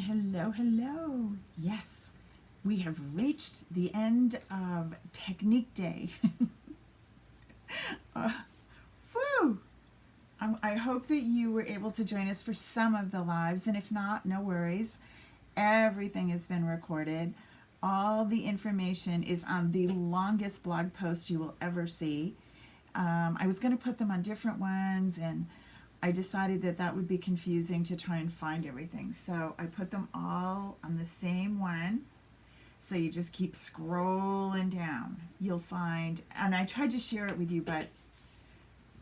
Hello, hello. Yes, we have reached the end of Technique Day. uh, Whew! I hope that you were able to join us for some of the lives, and if not, no worries. Everything has been recorded. All the information is on the longest blog post you will ever see. I was going to put them on different ones, and I decided that that would be confusing to try and find everything. So I put them all on the same one. So you just keep scrolling down. You'll find, and I tried to share it with you, but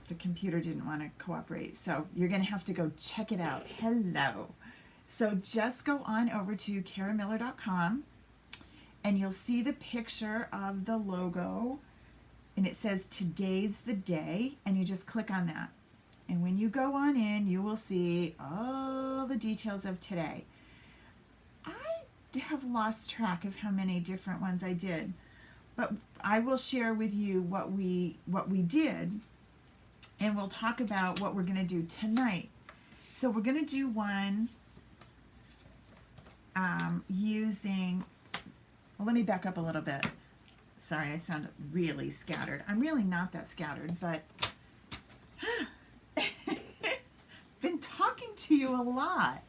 the computer didn't want to cooperate. So you're going to have to go check it out. Hello. So just go on over to karamiller.com and you'll see the picture of the logo, and it says today's the day, and you just click on that. And when you go on in, you will see all the details of today. I have lost track of how many different ones I did, but I will share with you what we did, and we'll talk about what we're going to do tonight. So we're going to do one using, well, let me back up a little bit. Sorry, I sound really scattered. I'm really not that scattered, but been talking to you a lot.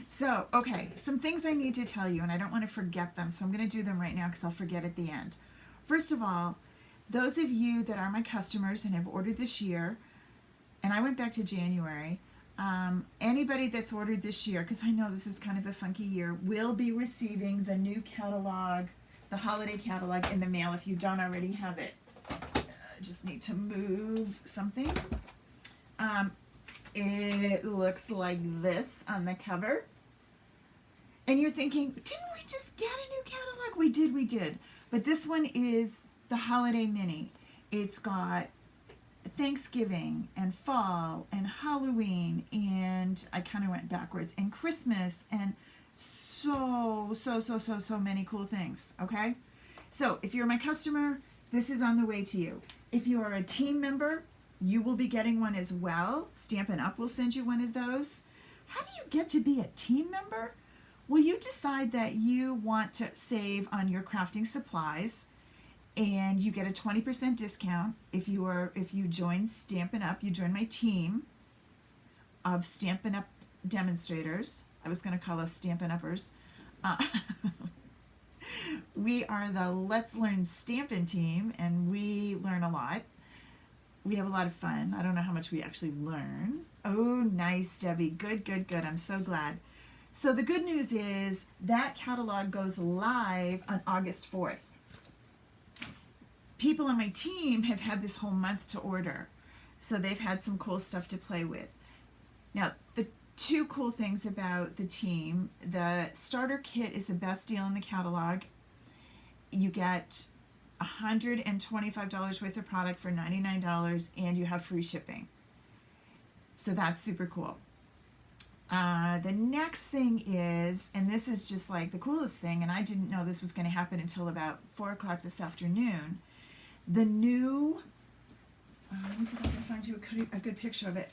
So, okay, some things I need to tell you, and I don't want to forget them, so I'm going to do them right now because I'll forget at the end. First of all, those of you that are my customers and have ordered this year, and I went back to January, anybody that's ordered this year, because I know this is kind of a funky year, will be receiving the new catalog, the holiday catalog in the mail if you don't already have it. I just need to move something. It looks like this on the cover. And you're thinking, didn't we just get a new catalog? We did. But this one is the Holiday Mini. It's got Thanksgiving and fall and Halloween, and I kind of went backwards, and Christmas, and so many cool things, okay? So if you're my customer, this is on the way to you. If you are a team member, you will be getting one as well. Stampin' Up! Will send you one of those. How do you get to be a team member? Well, you decide that you want to save on your crafting supplies, and you get a 20% discount if you join Stampin' Up! You join my team of Stampin' Up! Demonstrators. I was going to call us Stampin' Uppers. We are the Let's Learn Stampin' team, and we learn a lot. We have a lot of fun. I don't know how much we actually learn. Oh, nice, Debbie. Good. I'm so glad. So the good news is that catalog goes live on August 4th. People on my team have had this whole month to order, so they've had some cool stuff to play with. Now, the two cool things about the team, the starter kit is the best deal in the catalog. You get $125 worth of product for $99, and you have free shipping. So that's super cool. The next thing is, and this is just like the coolest thing, and I didn't know this was going to happen until about 4 o'clock this afternoon, the new, let me see if I can find you a good picture of it,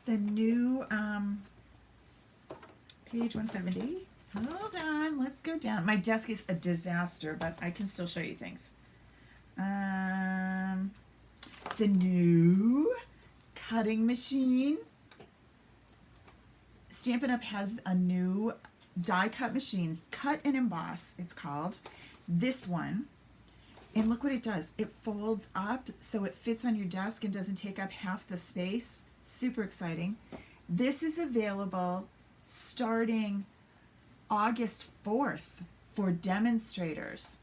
the new page 170. Hold on, let's go down. My desk is a disaster, but I can still show you things. The new cutting machine. Stampin' Up! Has a new die cut machines, Cut and Emboss, it's called. This one, and look what it does. It folds up so it fits on your desk and doesn't take up half the space. Super exciting. This is available starting August 4th for demonstrators.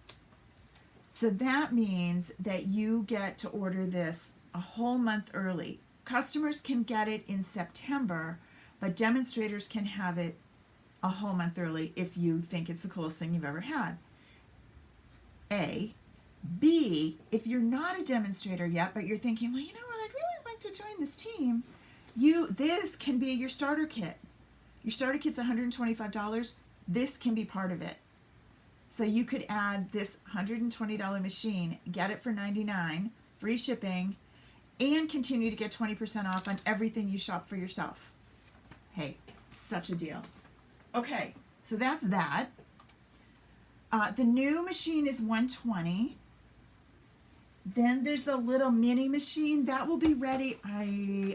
So that means that you get to order this a whole month early. Customers can get it in September, but demonstrators can have it a whole month early if you think it's the coolest thing you've ever had. A. B, if you're not a demonstrator yet, but you're thinking, well, you know what, I'd really like to join this team, this can be your starter kit. Your starter kit's $125. This can be part of it. So you could add this $120 machine, get it for $99, free shipping, and continue to get 20% off on everything you shop for yourself. Hey, such a deal. Okay, So that's that. The new machine is $120. Then there's the little mini machine that will be ready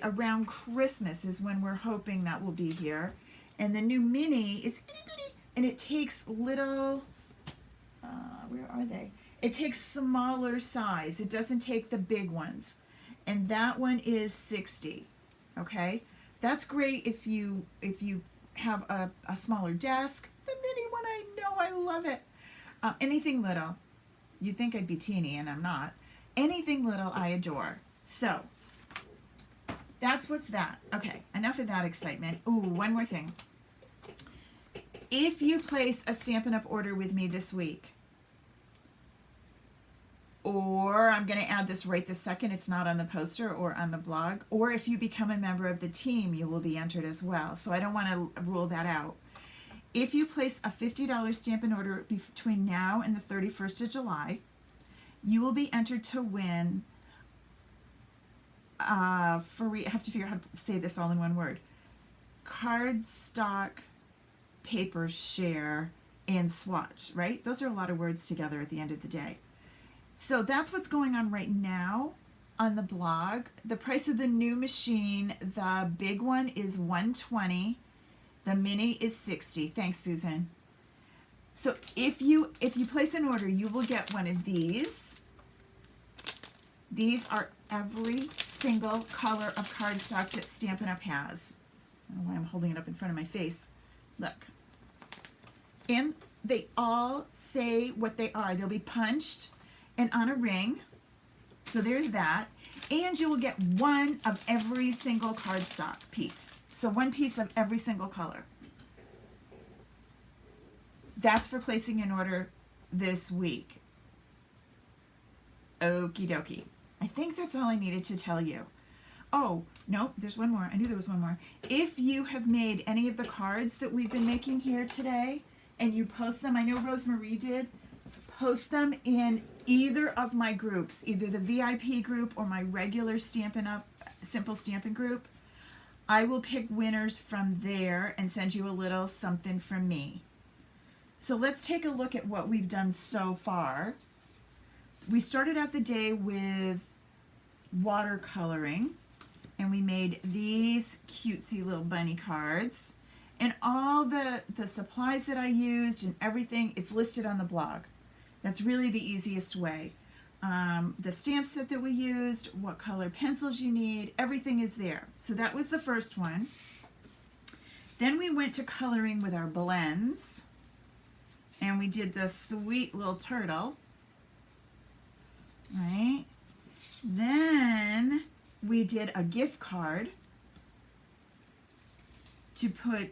around Christmas is when we're hoping that will be here. And the new mini is itty bitty, and it takes little, where are they? It takes smaller size. It doesn't take the big ones. And that one is $60. Okay? That's great if you have a smaller desk. The mini one, I know, I love it. Anything little. You'd think I'd be teeny, and I'm not. Anything little I adore. So, that's what's that. Okay, enough of that excitement. Ooh, one more thing. If you place a Stampin' Up! Order with me this week, or I'm going to add this right this second, it's not on the poster or on the blog, or if you become a member of the team, you will be entered as well. So I don't want to rule that out. If you place a $50 Stampin' order between now and the 31st of July, you will be entered to win I have to figure out how to say this all in one word. Cardstock, paper share, and swatch, right? Those are a lot of words together at the end of the day. So that's what's going on right now on the blog. The price of the new machine, the big one is $120. The mini is $60. Thanks, Susan. So if you place an order, you will get one of these. These are every single color of cardstock that Stampin' Up! Has. I don't know why I'm holding it up in front of my face. Look. And they all say what they are. They'll be punched and on a ring. So there's that. And you will get one of every single cardstock piece. So one piece of every single color. That's for placing an order this week. Okie dokie. I think that's all I needed to tell you. Oh, no, there's one more. I knew there was one more. If you have made any of the cards that we've been making here today and you post them, I know Rosemarie did, post them in either of my groups, either the VIP group or my regular Stampin' Up! Simple Stampin' group. I will pick winners from there and send you a little something from me. So let's take a look at what we've done so far. We started out the day with watercoloring, and we made these cutesy little bunny cards. And all the supplies that I used and everything, it's listed on the blog. That's really the easiest way. The stamp set that we used, what color pencils you need, everything is there. So that was the first one. Then we went to coloring with our blends, and we did the sweet little turtle, right? Then we did a gift card to put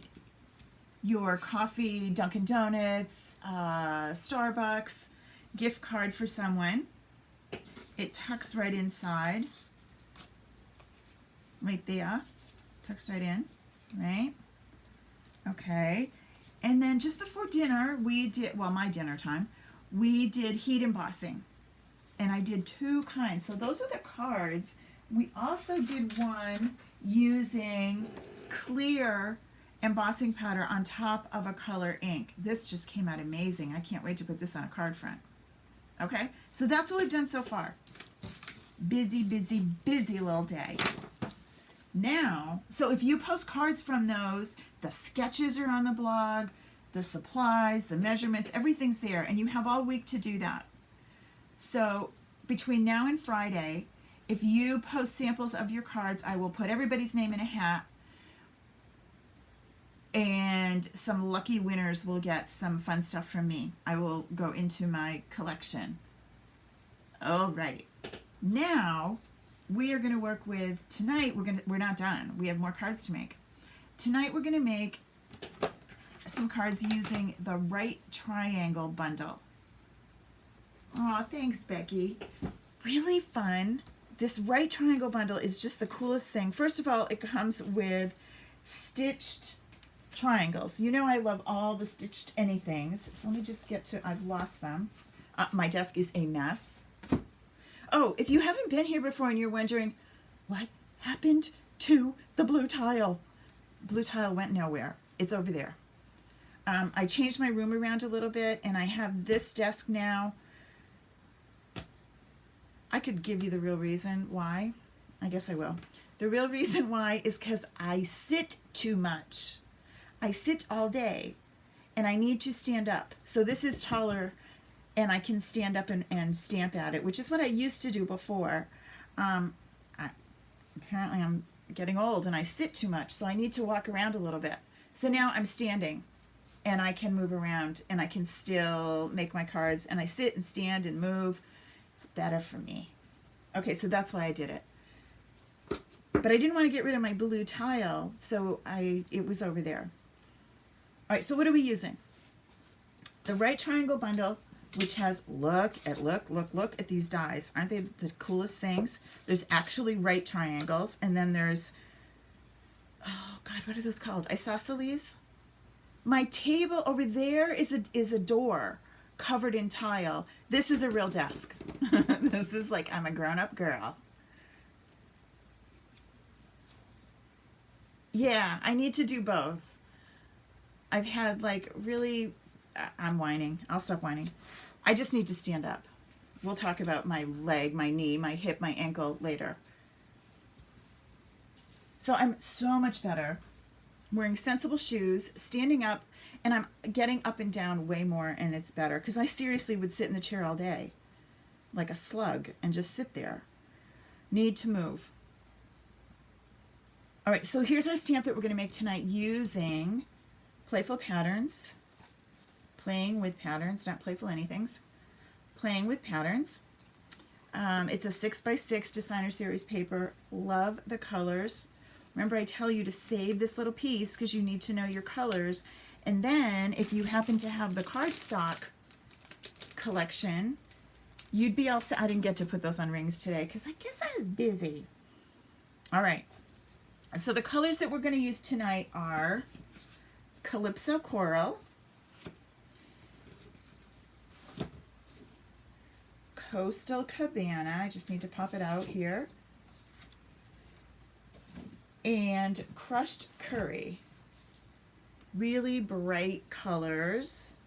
your coffee, Dunkin' Donuts, Starbucks gift card for someone. It tucks right inside, right there, tucks right in, right? Okay, and then just before dinner, we did, well, my dinner time, we did heat embossing, and I did two kinds. So those are the cards. We also did one using clear embossing powder on top of a color ink. This just came out amazing. I can't wait to put this on a card front. Okay, so that's what we've done so far. Busy, busy, busy little day. Now, so if you post cards from those, the sketches are on the blog, the supplies, the measurements, everything's there, and you have all week to do that. So between now and Friday, if you post samples of your cards, I will put everybody's name in a hat, and some lucky winners will get some fun stuff from me. I will go into my collection. All right. Now, we are going to work with, tonight, we're not done. We have more cards to make. Tonight, we're going to make some cards using the right triangle bundle. Aw, thanks, Becky. Really fun. This right triangle bundle is just the coolest thing. First of all, it comes with stitched triangles. You know I love all the stitched anythings. So let me just get to, I've lost them. My desk is a mess. Oh, if you haven't been here before and you're wondering, what happened to the blue tile? Blue tile went nowhere. It's over there. I changed my room around a little bit, and I have this desk now. I could give you the real reason why. I guess I will. The real reason why is because I sit too much. I sit all day, and I need to stand up. So this is taller, and I can stand up and stamp at it, which is what I used to do before. Apparently I'm getting old, and I sit too much, so I need to walk around a little bit. So now I'm standing, and I can move around, and I can still make my cards, and I sit and stand and move. It's better for me. Okay, so that's why I did it. But I didn't want to get rid of my blue tile, so it was over there. All right, so what are we using? The right triangle bundle, which has, look at these dies. Aren't they the coolest things? There's actually right triangles, and then there's, oh God, what are those called? Isosceles? My table over there is a door covered in tile. This is a real desk. This is like I'm a grown-up girl. Yeah, I need to do both. I've had like really, I'm whining. I'll stop whining. I just need to stand up. We'll talk about my leg, my knee, my hip, my ankle later. So I'm so much better. I'm wearing sensible shoes, standing up, and I'm getting up and down way more, and it's better. Because I seriously would sit in the chair all day, like a slug, and just sit there. Need to move. All right, so here's our stamp that we're going to make tonight using Playful Patterns. Playing with patterns, not playful anythings. Playing with patterns. It's a 6x6 designer series paper. Love the colors. Remember, I tell you to save this little piece because you need to know your colors. And then if you happen to have the cardstock collection, you'd be all set. I didn't get to put those on rings today because I guess I was busy. All right. So the colors that we're going to use tonight are Calypso Coral, Coastal Cabana, I just need to pop it out here, and Crushed Curry. Really bright colors.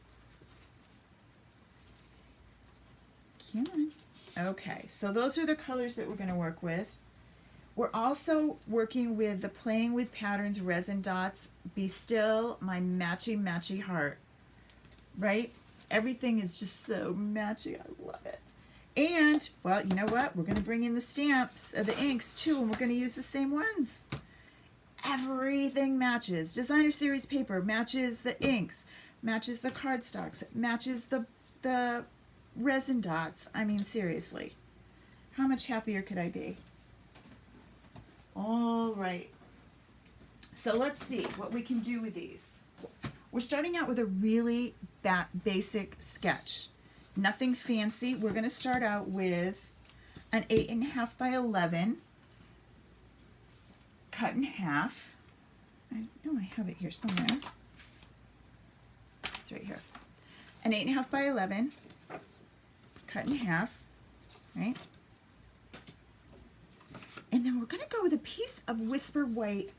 Come on. Okay, so those are the colors that we're going to work with. We're also working with the Playing with Patterns resin dots. Be Still, my matchy heart. Right? Everything is just so matchy. I love it. And, well, you know what? We're going to bring in the stamps, the inks too, and we're going to use the same ones. Everything matches. Designer series paper matches the inks, matches the cardstocks, matches the resin dots. I mean, seriously. How much happier could I be? All right. So let's see what we can do with these. We're starting out with a really basic sketch. Nothing fancy. We're going to start out with an 8.5 by 11 cut in half. I know I have it here somewhere. It's right here. An 8.5 by 11 cut in half, right? And then we're going to go with a piece of Whisper White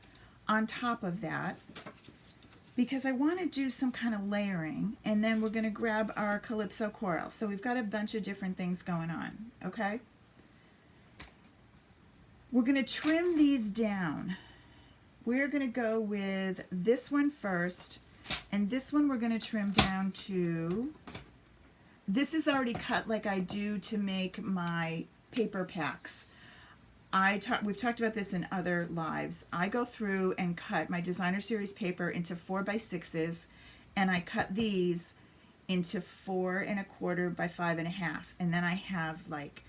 on top of that because I want to do some kind of layering. And then we're going to grab our Calypso Coral. So we've got a bunch of different things going on, okay? We're going to trim these down. We're going to go with this one first. And this one we're going to trim down to... This is already cut like I do to make my paper packs. We've talked about this in other lives. I go through and cut my designer series paper into 4x6s, and I cut these into 4.25 by 5.5, and then I have like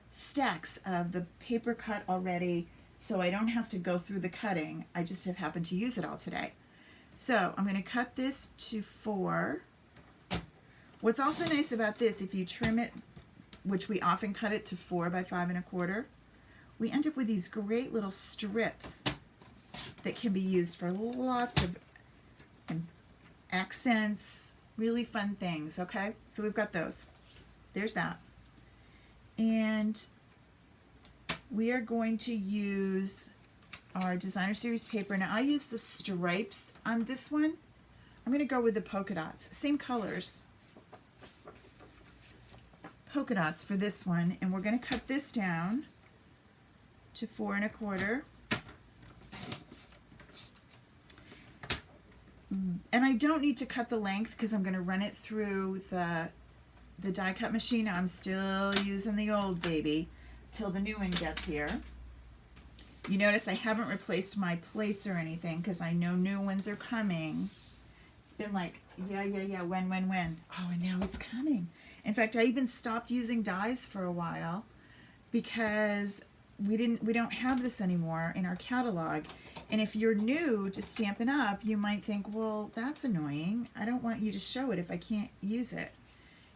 stacks of the paper cut already, so I don't have to go through the cutting. I just have happened to use it all today. So I'm going to cut this to 4. What's also nice about this, if you trim it, which we often cut it to 4 by 5.25, we end up with these great little strips that can be used for lots of accents, really fun things, okay? So we've got those. There's that. And we are going to use our designer series paper. Now I use the stripes on this one, I'm going to go with the polka dots. Same colors. Polka dots for this one. And we're going to cut this down to 4 1/4. And I don't need to cut the length because I'm going to run it through the die cut machine. I'm still using the old baby till the new one gets here. You notice I haven't replaced my plates or anything because I know new ones are coming. It's been like, yeah, when? Oh, and now it's coming. In fact, I even stopped using dies for a while because we don't have this anymore in our catalog. And if you're new to Stampin' Up, you might think, well, that's annoying. I don't want you to show it if I can't use it.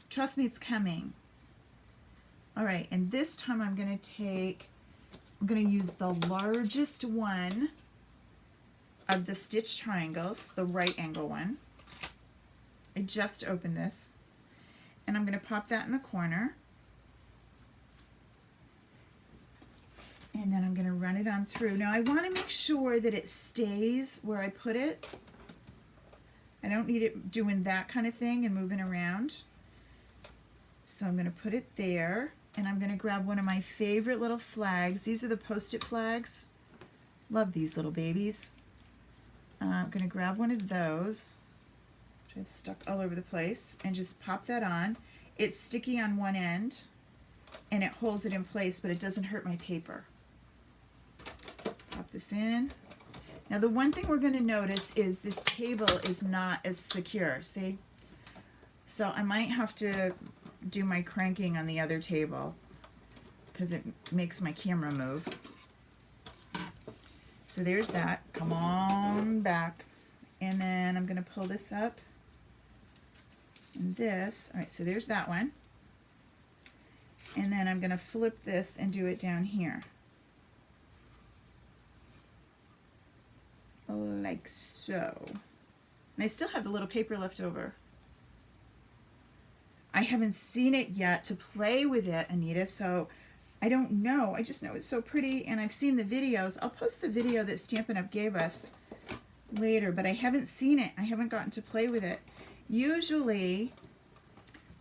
Trust me, it's coming. All right, and this time I'm going to use the largest one of the stitch triangles, the right angle one. I just opened this. And I'm going to pop that in the corner. And then I'm going to run it on through. Now I want to make sure that it stays where I put it. I don't need it doing that kind of thing and moving around. So I'm going to put it there. And I'm going to grab one of my favorite little flags. These are the Post-it flags. Love these little babies. I'm going to grab one of those, which I've stuck all over the place, and just pop that on. It's sticky on one end, and it holds it in place, but it doesn't hurt my paper. Pop this in. Now the one thing we're going to notice is this table is not as secure, see? So I might have to do my cranking on the other table because it makes my camera move. So there's that. Come on back. And then I'm going to pull this up. And this. All right, so there's that one. And then I'm going to flip this and do it down here. Like so. And I still have a little paper left over. I haven't seen it yet to play with it, Anita, so I don't know. I just know it's so pretty, and I've seen the videos. I'll post the video that Stampin' Up! Gave us later, but I haven't seen it. I haven't gotten to play with it. Usually,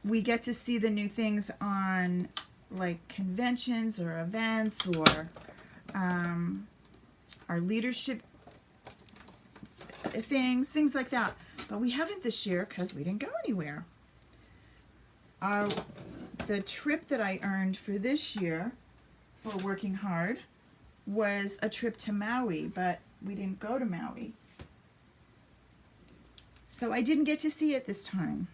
we get to see the new things on, like, conventions or events or our leadership things like that. But we haven't this year because we didn't go anywhere. The trip that I earned for this year for working hard was a trip to Maui, but we didn't go to Maui. So I didn't get to see it this time.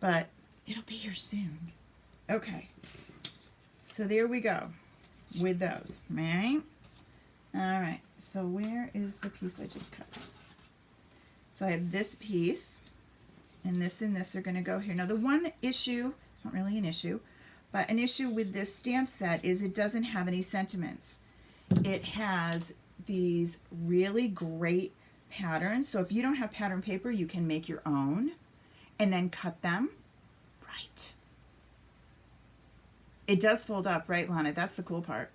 But it'll be here soon. Okay. So there we go with those, right? All right. So where is the piece I just cut? So I have this piece. And this are going to go here. Now the one issue, it's not really an issue, but an issue with this stamp set is it doesn't have any sentiments. It has these really great patterns. So if you don't have pattern paper, you can make your own and then cut them right. It does fold up, right, Lana? That's the cool part.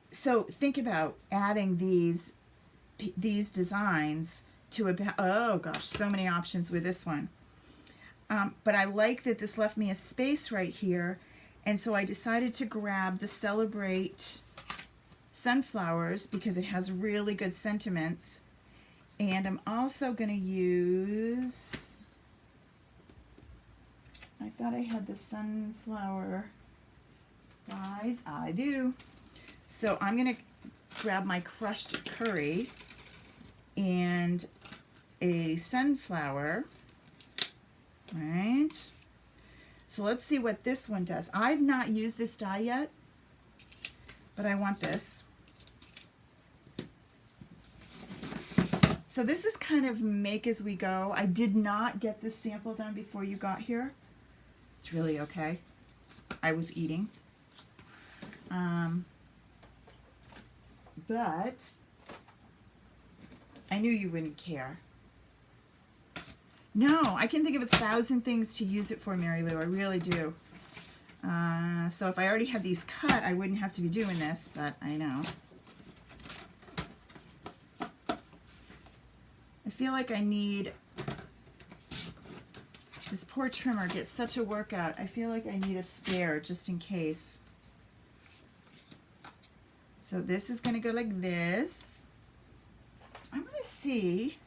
So think about adding these designs to oh gosh, so many options with this one. But I like that this left me a space right here, and so I decided to grab the Celebrate Sunflowers because it has really good sentiments. And I'm also going to use, I thought I had the sunflower dies. I do. So I'm going to grab my crushed curry and a sunflower. All right. So let's see what this one does. I've not used this die yet, but I want this. So this is kind of make as we go. I did not get this sample done before you got here. It's really okay. I was eating. But I knew you wouldn't care. No, I can think of 1,000 things to use it for, Mary Lou. I really do. So if I already had these cut, I wouldn't have to be doing this, but I know. I feel like I need, this poor trimmer gets such a workout. I feel like I need a spare just in case. So this is going to go like this. I'm going to see.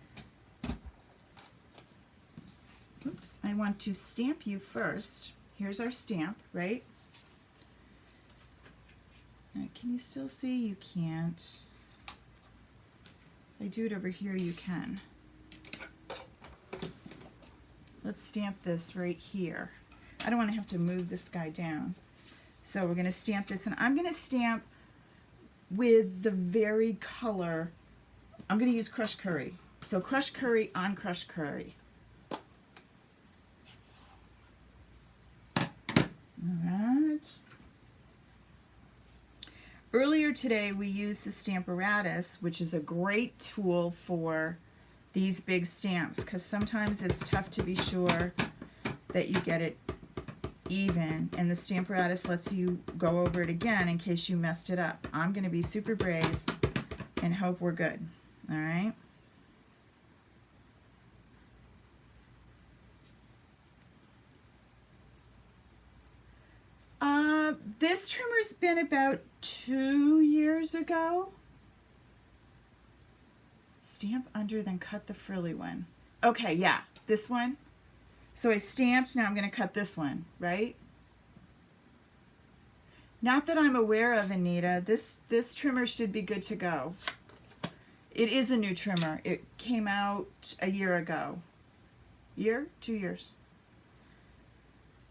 Oops, I want to stamp you first. Here's our stamp, right? Can you still see? You can't. If I do it over here, you can. Let's stamp this right here. I don't want to have to move this guy down. So we're going to stamp this, and I'm going to stamp with the very color. I'm going to use crushed curry. So crushed curry on crushed curry. Alright. Earlier today we used the Stamparatus, which is a great tool for these big stamps because sometimes it's tough to be sure that you get it even, and the Stamparatus lets you go over it again in case you messed it up. I'm going to be super brave and hope we're good. Alright. This trimmer's been about 2 years ago. Stamp under, then cut the frilly one. Okay, yeah, this one. So I stamped, now I'm going to cut this one, right? Not that I'm aware of, Anita. This trimmer should be good to go. It is a new trimmer. It came out a year ago. Year? 2 years.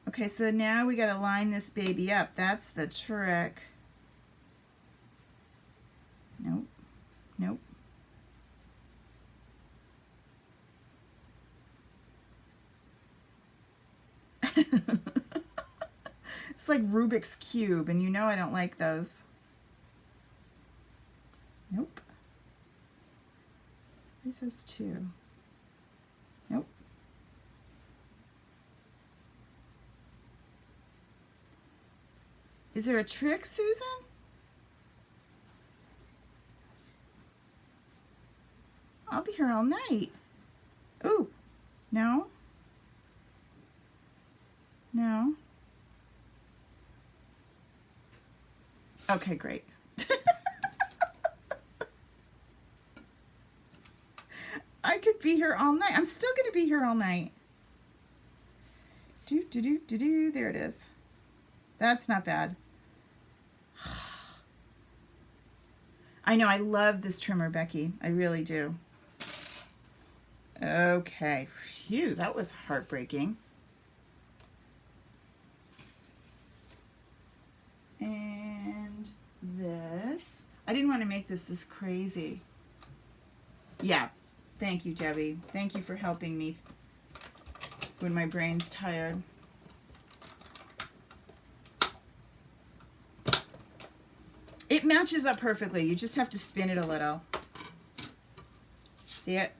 Okay, so now we got to line this baby up. That's the trick. Nope. Nope. It's like Rubik's Cube, and you know I don't like those. Nope. Where's those two? Nope. Is there a trick, Susan? I'll be here all night. Ooh, no. No. Okay, great. I could be here all night. I'm still going to be here all night. There it is. That's not bad. I know, I love this trimmer, Becky. I really do. Okay. Phew, that was heartbreaking. And this. I didn't want to make this crazy. Yeah. Thank you, Debbie. Thank you for helping me when my brain's tired. It matches up perfectly. You just have to spin it a little. See it?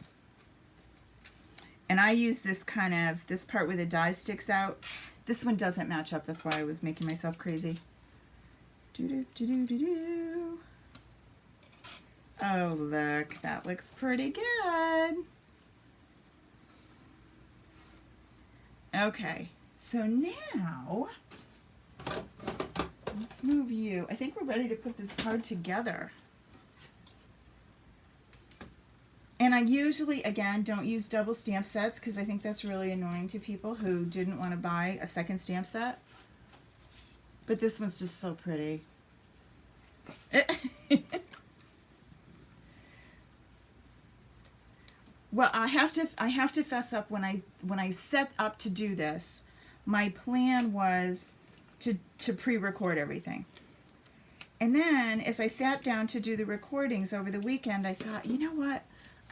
And I use this this part where the die sticks out. This one doesn't match up. That's why I was making myself crazy. Oh, look. That looks pretty good. Okay. So now, let's move you. I think we're ready to put this card together. And I usually, again, don't use double stamp sets because I think that's really annoying to people who didn't want to buy a second stamp set. But this one's just so pretty. Well, I have to fess up, when I set up to do this, my plan was to pre-record everything. And then as I sat down to do the recordings over the weekend, I thought, you know what?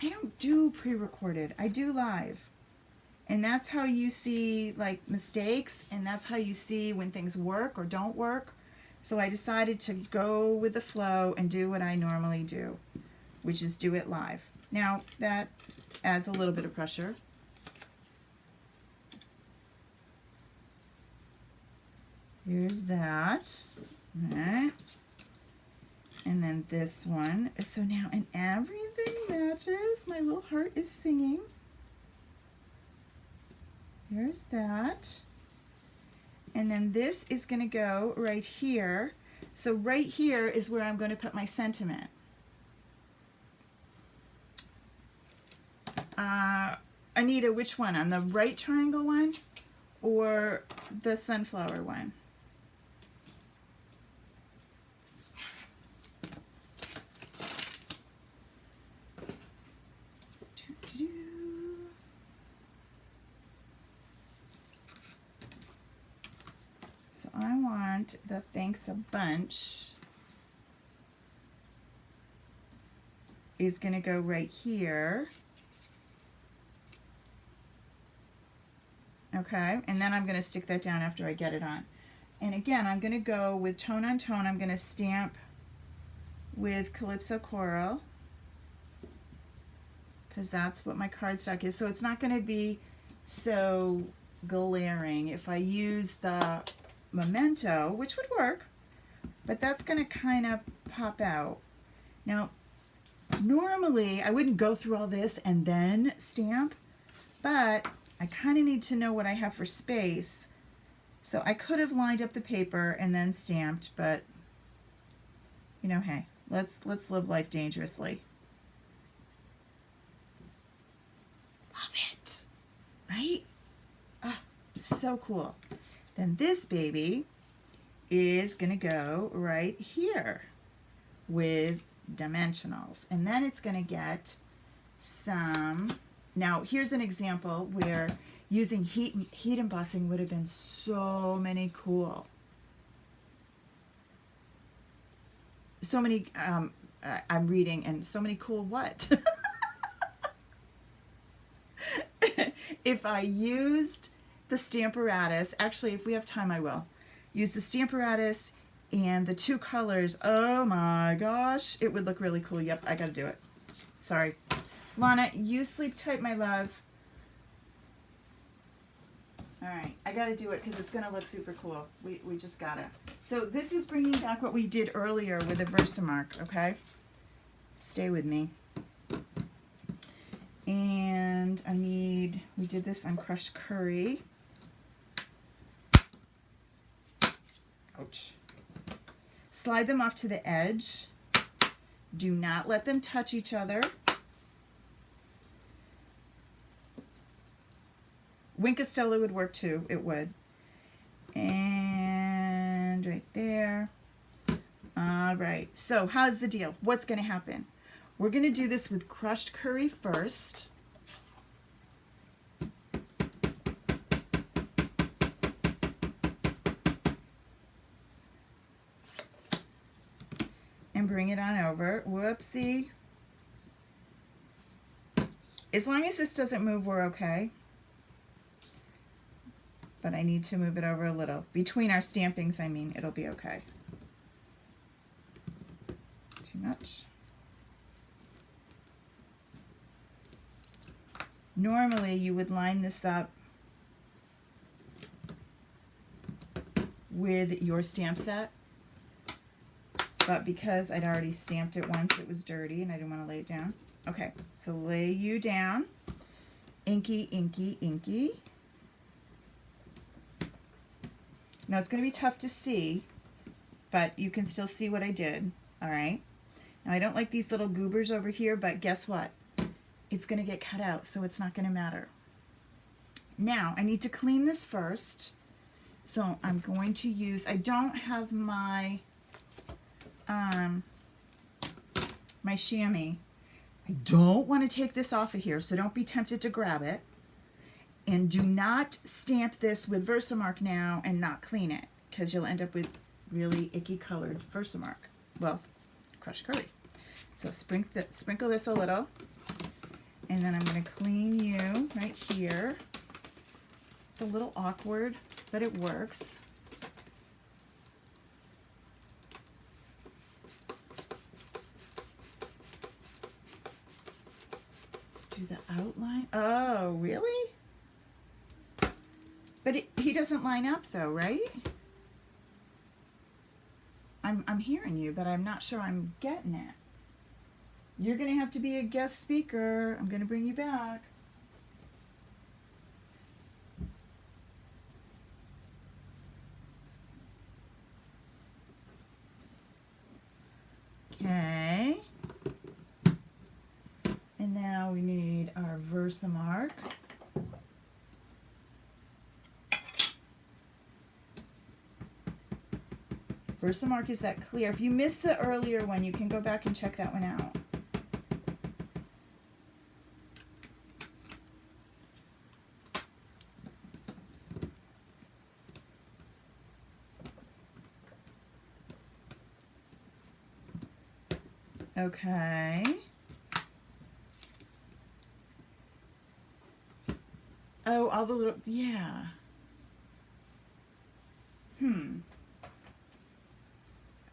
I don't do pre-recorded. I do live. And that's how you see like mistakes, and that's how you see when things work or don't work. So I decided to go with the flow and do what I normally do, which is do it live. Now that adds a little bit of pressure. Here's that. All right. And then this one. So now, and everything matches. My little heart is singing. There's that. And then this is going to go right here. So right here is where I'm going to put my sentiment. Anita, which one? On the right triangle one or the sunflower one? So I want the thanks a bunch is going to go right here. Okay, and then I'm going to stick that down after I get it on. And again, I'm going to go with tone on tone. I'm going to stamp with Calypso Coral because that's what my cardstock is. So it's not going to be so glaring if I use the Memento, which would work, but that's going to kind of pop out. Now, normally I wouldn't go through all this and then stamp, but I kind of need to know what I have for space. So I could have lined up the paper and then stamped, but you know, hey, let's live life dangerously. Love it, right? Ah, so cool. Then this baby is gonna go right here with dimensionals, and then it's gonna get some. Now here's an example where using heat embossing would have been so many cool. So many, I'm reading, and so many cool what? If I used the Stamparatus, actually if we have time I will, use the Stamparatus and the two colors, oh my gosh, it would look really cool. Yep, I gotta do it. Sorry. Lana, you sleep tight, my love. All right, I gotta do it because it's gonna look super cool. We just gotta. So this is bringing back what we did earlier with the Versamark, okay? Stay with me. And I need, we did this on crushed curry. Ouch. Slide them off to the edge. Do not let them touch each other. Wink Estella would work too, it would. And right there. All right, so how's the deal? What's gonna happen? We're gonna do this with crushed curry first. And bring it on over. Whoopsie. As long as this doesn't move, we're okay. But I need to move it over a little. Between our stampings, I mean, it'll be okay. Too much. Normally, you would line this up with your stamp set. But because I'd already stamped it once, it was dirty and I didn't want to lay it down. Okay, so lay you down. Inky, inky, inky. Now it's going to be tough to see, but you can still see what I did, all right? Now I don't like these little goobers over here, but guess what? It's going to get cut out, so it's not going to matter. Now I need to clean this first, so I'm going to use, I don't have my, my chamois. I don't want to take this off of here, so don't be tempted to grab it. And do not stamp this with Versamark now and not clean it, because you'll end up with really icky colored Versamark. Well, crushed curry. So sprinkle this a little, and then I'm going to clean you right here. It's a little awkward, but it works. Do the outline. Oh, really? But he doesn't line up though, right? I'm hearing you, but I'm not sure I'm getting it. You're going to have to be a guest speaker. I'm going to bring you back. Okay. And now we need our Versamark. Versamark is that clear. If you missed the earlier one, you can go back and check that one out. Okay. Oh, all the little, yeah.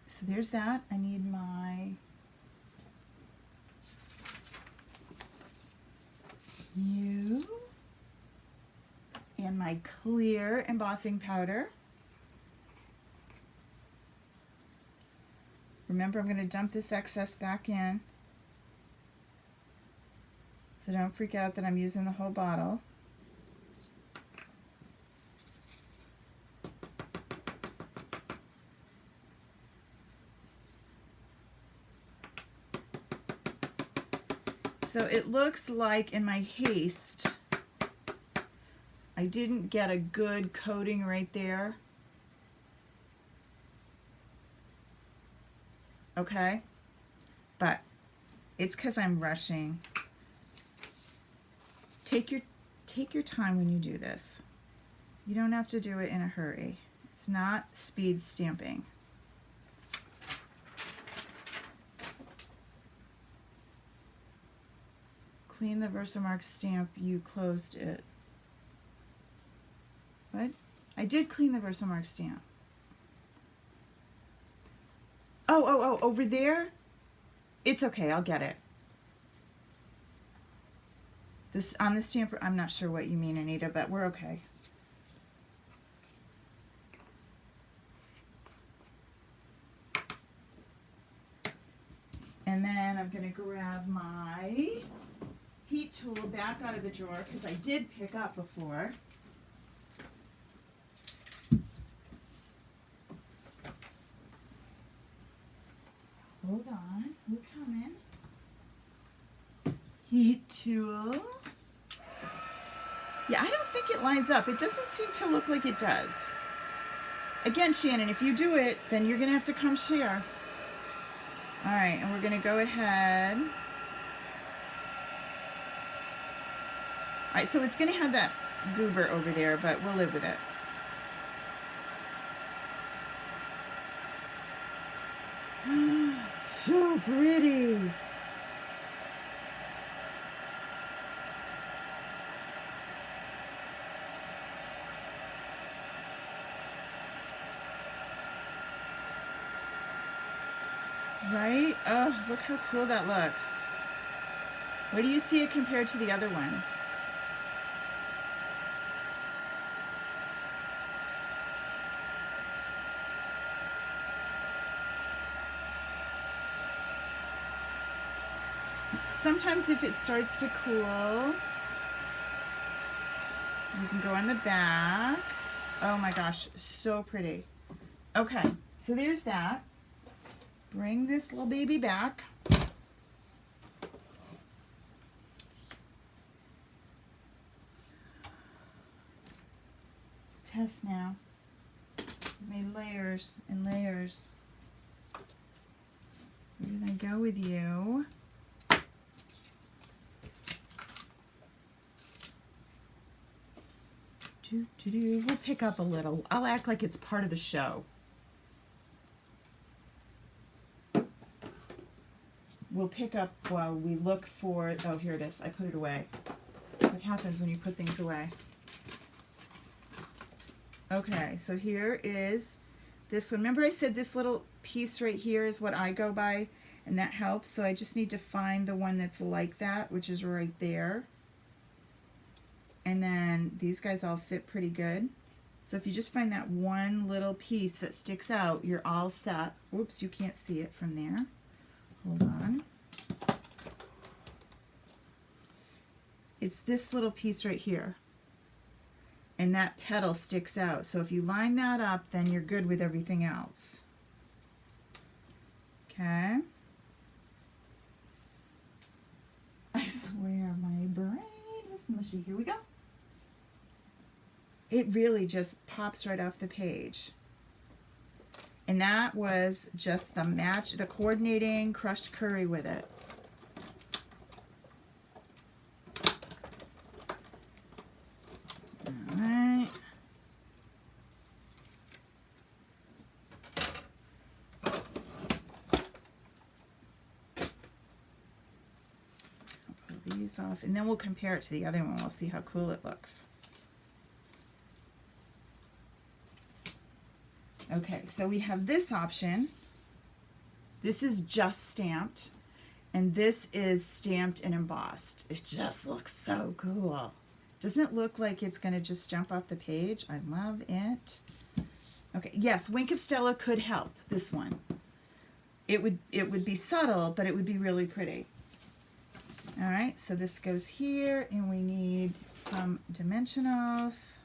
So there's that. I need my U and my clear embossing powder. Remember, I'm going to dump this excess back in. So don't freak out that I'm using the whole bottle. So it looks like in my haste, I didn't get a good coating right there. Okay? But it's because I'm rushing. Take your time when you do this. You don't have to do it in a hurry. It's not speed stamping. Clean the Versamark stamp, you closed it. What? I did clean the Versamark stamp. Oh, over there? It's okay, I'll get it. This on the stamp, I'm not sure what you mean, Anita, but we're okay. And then I'm going to grab my heat tool back out of the drawer because I did pick up before. Hold on, we're coming. Heat tool. Yeah, I don't think it lines up. It doesn't seem to look like it does. Again, Shannon, if you do it, then you're going to have to come share. All right, and we're going to go ahead. All right, so it's going to have that goober over there, but we'll live with it. So pretty. Right? Oh, look how cool that looks. Where do you see it compared to the other one? Sometimes if it starts to cool, you can go on the back. Oh my gosh, so pretty. Okay, so there's that. Bring this little baby back. Let's test now. Made layers and layers. Where did I go with you? We'll pick up a little. I'll act like it's part of the show. We'll pick up while we look for, oh, here it is. I put it away. That's what happens when you put things away. Okay, so here is this one. Remember I said this little piece right here is what I go by, and that helps. So I just need to find the one that's like that, which is right there. And then these guys all fit pretty good. So if you just find that one little piece that sticks out, you're all set. Whoops, you can't see it from there. Hold on. It's this little piece right here. And that petal sticks out. So if you line that up, then you're good with everything else. Okay. I swear my brain is mushy. Here we go. It really just pops right off the page. And that was just the match, the coordinating crushed curry with it. All right. I'll pull these off, and then we'll compare it to the other one. We'll see how cool it looks. Okay, so we have this option. This is just stamped, and this is stamped and embossed. It just looks so cool. Doesn't it look like it's going to just jump off the page? I love it. Okay, yes, Wink of Stella could help this one. It would be subtle, but it would be really pretty. All right, so this goes here, and we need some dimensionals.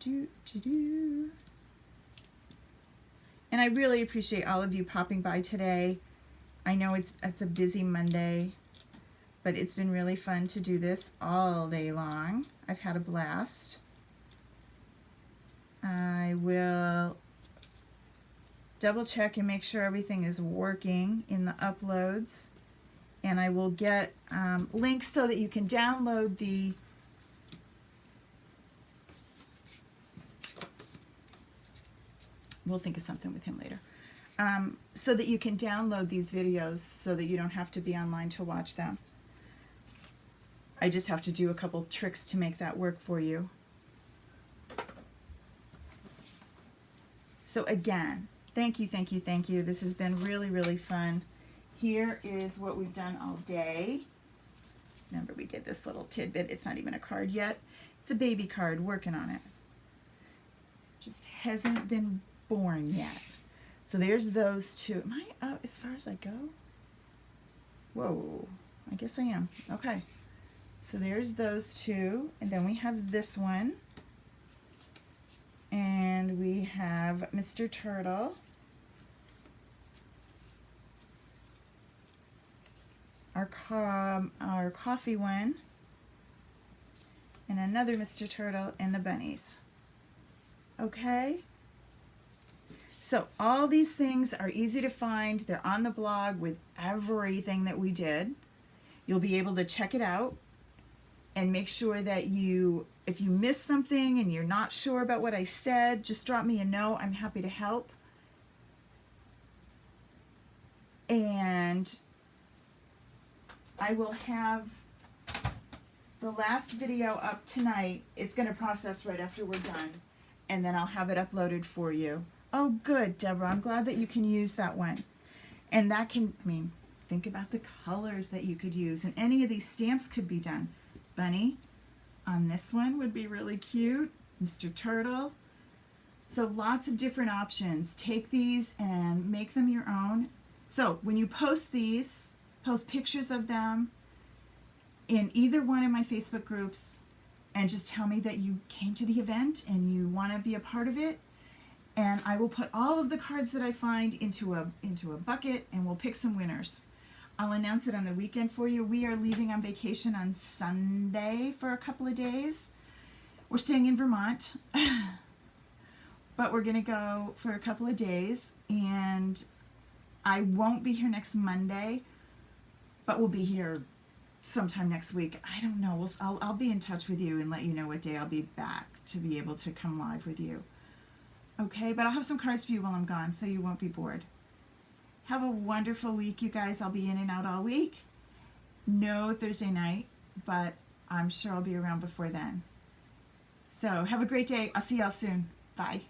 And I really appreciate all of you popping by today. I know it's a busy Monday, but it's been really fun to do this all day long. I've had a blast. I will double check and make sure everything is working in the uploads, and I will get links so that you can download the we'll think of something with him later. So that you can download these videos so that you don't have to be online to watch them. I just have to do a couple tricks to make that work for you. So again, thank you, thank you, thank you. This has been really, really fun. Here is what we've done all day. Remember, we did this little tidbit. It's not even a card yet. It's a baby card, working on it. Just hasn't been born yet. So there's those two. Am I up as far as I go? Whoa, I guess I am. Okay. So there's those two. And then we have this one. And we have Mr. Turtle. Our coffee one. And another Mr. Turtle and the bunnies. Okay? So all these things are easy to find. They're on the blog with everything that we did. You'll be able to check it out and make sure that if you missed something and you're not sure about what I said, just drop me a note. I'm happy to help. And I will have the last video up tonight. It's going to process right after we're done. And then I'll have it uploaded for you. Oh, good, Deborah. I'm glad that you can use that one. And that can, think about the colors that you could use. And any of these stamps could be done. Bunny on this one would be really cute. Mr. Turtle. So lots of different options. Take these and make them your own. So when you post these, post pictures of them in either one of my Facebook groups and just tell me that you came to the event and you want to be a part of it. And I will put all of the cards that I find into a bucket, and we'll pick some winners. I'll announce it on the weekend for you. We are leaving on vacation on Sunday for a couple of days. We're staying in Vermont, but we're going to go for a couple of days, and I won't be here next Monday, but we'll be here sometime next week. I don't know. I'll be in touch with you and let you know what day I'll be back to be able to come live with you. Okay, but I'll have some cards for you while I'm gone, so you won't be bored. Have a wonderful week, you guys. I'll be in and out all week. No Thursday night, but I'm sure I'll be around before then. So have a great day. I'll see y'all soon. Bye.